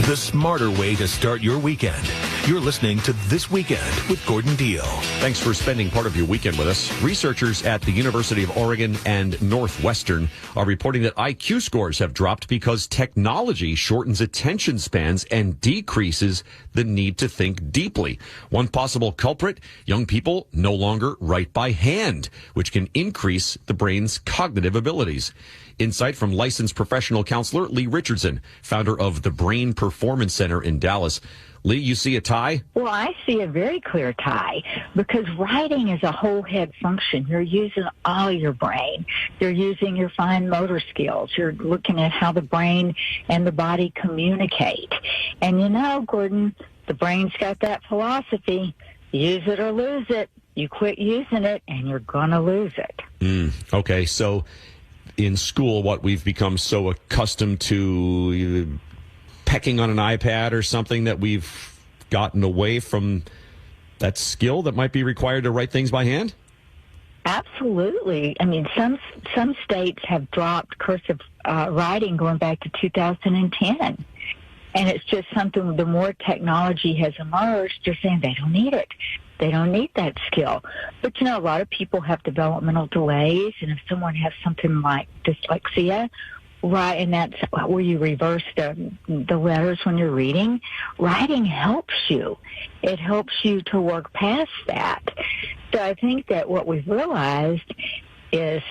the smarter way to start your weekend. You're listening to This Weekend with Gordon Deal. Thanks for spending part of your weekend with us. Researchers at the University of Oregon and Northwestern are reporting that IQ scores have dropped because technology shortens attention spans and decreases the need to think deeply. One possible culprit, young people no longer write by hand, which can increase the brain's cognitive abilities. Insight from licensed professional counselor Leigh Richardson, founder of the Brain Performance Center in Dallas. Leigh, you see a tie? Well, I see a very clear tie because writing is a whole head function. You're using all your brain. You're using your fine motor skills. You're looking at how the brain and the body communicate. And you know, Gordon, the brain's got that philosophy, use it or lose it. You quit using it and you're going to lose it. Okay, so in school, what we've become so accustomed to pecking on an iPad or something that we've gotten away from that skill that might be required to write things by hand? Absolutely. I mean, some states have dropped cursive writing going back to 2010. And it's just something, the more technology has emerged, they're saying they don't need it. They don't need that skill. But, you know, a lot of people have developmental delays, and if someone has something like dyslexia, right, and that's where you reverse the letters when you're reading, writing helps you. It helps you to work past that. So I think that what we've realized is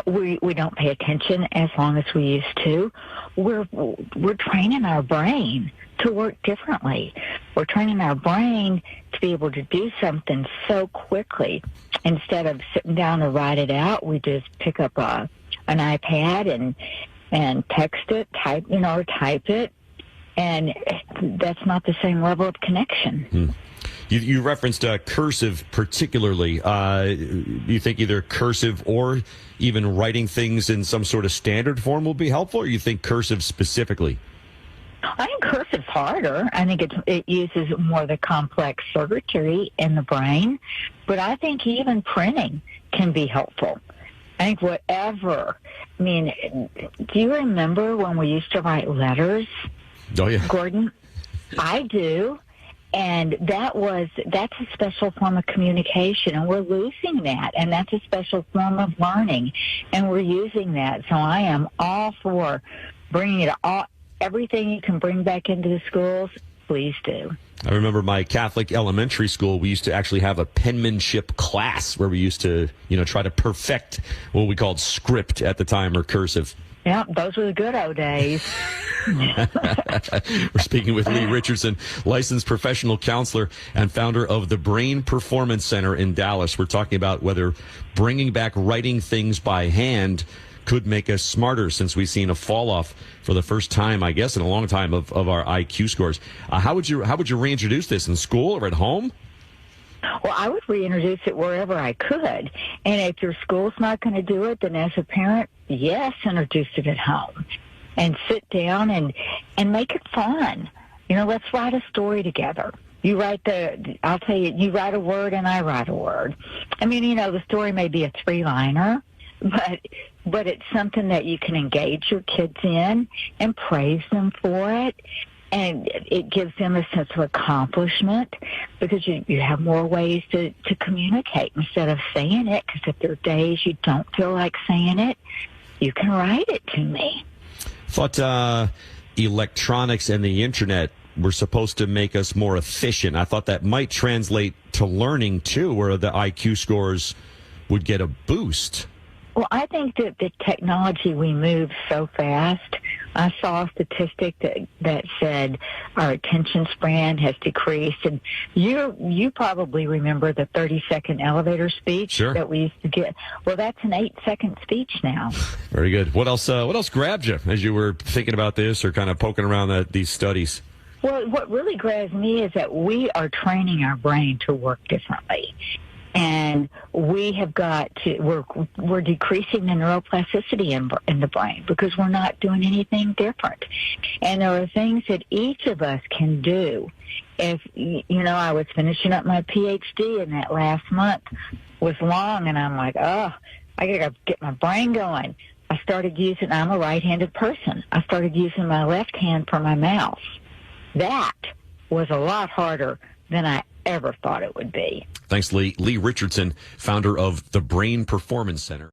we don't pay attention as long as we used to. We're training our brain to work differently. We're training our brain to be able to do something so quickly. Instead of sitting down and write it out, we just pick up an iPad and text it, type it, and that's not the same level of connection. You referenced cursive particularly. Do you think either cursive or even writing things in some sort of standard form will be helpful, or you think cursive specifically? I think cursive's harder. I think it uses more of the complex circuitry in the brain, but I think even printing can be helpful. I think whatever. I mean, do you remember when we used to write letters? Oh, yeah. Gordon? I do. And that's a special form of communication, and we're losing that. And that's a special form of learning, and we're using that. So I am all for bringing it all. Everything you can bring back into the schools, please do. I remember my Catholic elementary school, we used to actually have a penmanship class where we used to, try to perfect what we called script at the time, or cursive. Yeah, those were the good old days. We're speaking with Leigh Richardson, licensed professional counselor and founder of the Brain Performance Center in Dallas. We're talking about whether bringing back writing things by hand could make us smarter, since we've seen a fall off for the first time, I guess, in a long time of our IQ scores. How would you reintroduce this, in school or at home? Well, I would reintroduce it wherever I could. And if your school's not going to do it, then as a parent, yes, introduce it at home. And sit down and make it fun. Let's write a story together. You write I'll tell you, you write a word and I write a word. I mean, the story may be a 3-liner, but it's something that you can engage your kids in and praise them for it. And it gives them a sense of accomplishment, because you have more ways to communicate instead of saying it. Because if there are days you don't feel like saying it, you can write it to me. Thought electronics and the internet were supposed to make us more efficient. I thought that might translate to learning too, where the IQ scores would get a boost. Well, I think that the technology, we move so fast. I saw a statistic that said our attention span has decreased. And you probably remember the 30-second elevator speech that we used to get. Well, that's an 8-second speech now. Very good. What else grabbed you as you were thinking about this or kind of poking around these studies? Well, what really grabs me is that we are training our brain to work differently. And we have got to, we're decreasing the neuroplasticity in the brain because we're not doing anything different. And there are things that each of us can do. If, I was finishing up my PhD, and that last month was long, and I'm like, I got to get my brain going. I'm a right-handed person. I started using my left hand for my mouse. That was a lot harder than I ever thought it would be. Thanks, Leigh. Leigh Richardson, founder of the Brain Performance Center.